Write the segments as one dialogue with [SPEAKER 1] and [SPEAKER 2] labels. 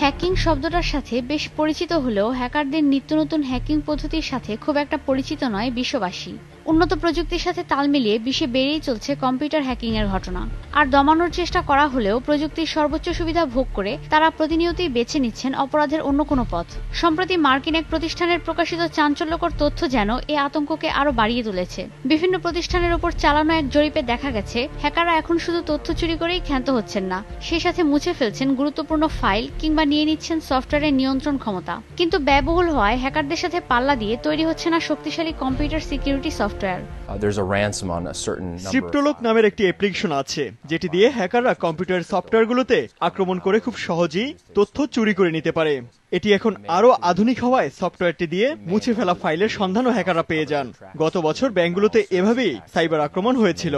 [SPEAKER 1] Hacking শব্দটার সাথে বেশ পরিচিত হলেও হ্যাকারদের নিত্য নতুন হ্যাকিং পদ্ধতির সাথে খুব একটা পরিচিত নয় বিশ্ববাসী। উন্নত প্রযুক্তির সাথে তাল মিলিয়ে বিশ্বে বেড়েই চলছে কম্পিউটার হ্যাকিং এর ঘটনা। আর দমানোর চেষ্টা করা হলেও প্রযুক্তির সর্বোচ্চ সুবিধা ভোগ করে তারা প্রতিনিয়তই বেছে নিচ্ছেন অপরাধের অন্য কোনো পথ। সম্প্রতি মার্কিন এক প্রতিষ্ঠানের প্রকাশিত চাঞ্চল্যকর তথ্য যেন এই আতঙ্ককে আরো বাড়িয়ে তুলেছে। বিভিন্ন প্রতিষ্ঠানের উপর চালানো এক জরিপে দেখা গেছে হ্যাকাররা এখন শুধু তথ্য চুরি করেই ক্ষান্ত হচ্ছেন না, সেই সাথে মুছে ফেলছেন গুরুত্বপূর্ণ ফাইল কিংবা নিয়ে নিচ্ছেন সফটওয়্যারের নিয়ন্ত্রণ ক্ষমতা। কিন্তু ব্যয়বহুল হওয়ায় হ্যাকারদের সাথে পাল্লা দিয়ে তৈরি হচ্ছে না শক্তিশালী কম্পিউটার সিকিউরিটি সফটওয়্যার।
[SPEAKER 2] ক্রিপ্টোলক নামের একটি অ্যাপ্লিকেশন আছে যেটি দিয়ে হ্যাকাররা কম্পিউটার সফটওয়্যারগুলোতে আক্রমণ করে খুব সহজেই তথ্য চুরি করে নিতে পারে। এটি এখন আরো আধুনিক হওয়ায় সফটওয়্যারটি দিয়ে মুছে ফেলা ফাইলের সন্ধানও হ্যাকাররা পেয়ে যান। গত বছর ব্যাংকগুলোতে এভাবেই সাইবার আক্রমণ হয়েছিল।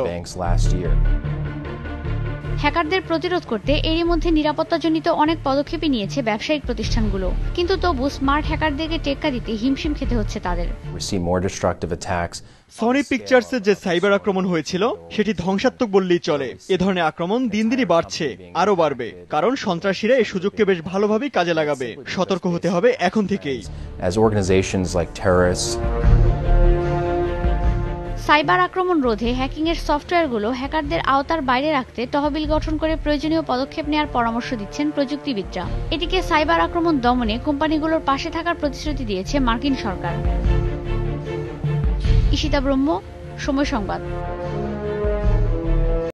[SPEAKER 1] হ্যাকারদের প্রতিরোধ করতে এরই মধ্যে নিরাপত্তাজনিত অনেক পদক্ষেপই নিয়েছে ব্যবসায়িক প্রতিষ্ঠানগুলো, কিন্তু তবু স্মার্ট হ্যাকারদেরকে টেক্কা দিতে হিমশিম খেতে হচ্ছে তাদের।
[SPEAKER 2] সনি পিকচার্সের যে সাইবার আক্রমণ হয়েছিল সেটি ধ্বংসাত্মক বললেই চলে। এ ধরনের আক্রমণ দিন দিনই বাড়ছে, আরো বাড়বে, কারণ সন্ত্রাসীরা এই সুযোগকে বেশ ভালোভাবেই কাজে লাগাবে। সতর্ক হতে হবে এখন থেকেই।
[SPEAKER 1] সাইবার আক্রমণ রোধে হ্যাকিংয়ের সফটওয়্যারগুলো হ্যাকারদের আওতার বাইরে রাখতে তহবিল গঠন করে প্রয়োজনীয় পদক্ষেপ নেওয়ার পরামর্শ দিচ্ছেন প্রযুক্তিবিদরা। এদিকে সাইবার আক্রমণ দমনে কোম্পানিগুলোর পাশে থাকার প্রতিশ্রুতি দিয়েছে মার্কিন সরকার। ঈশিতা ব্রহ্ম, সময় সংবাদ।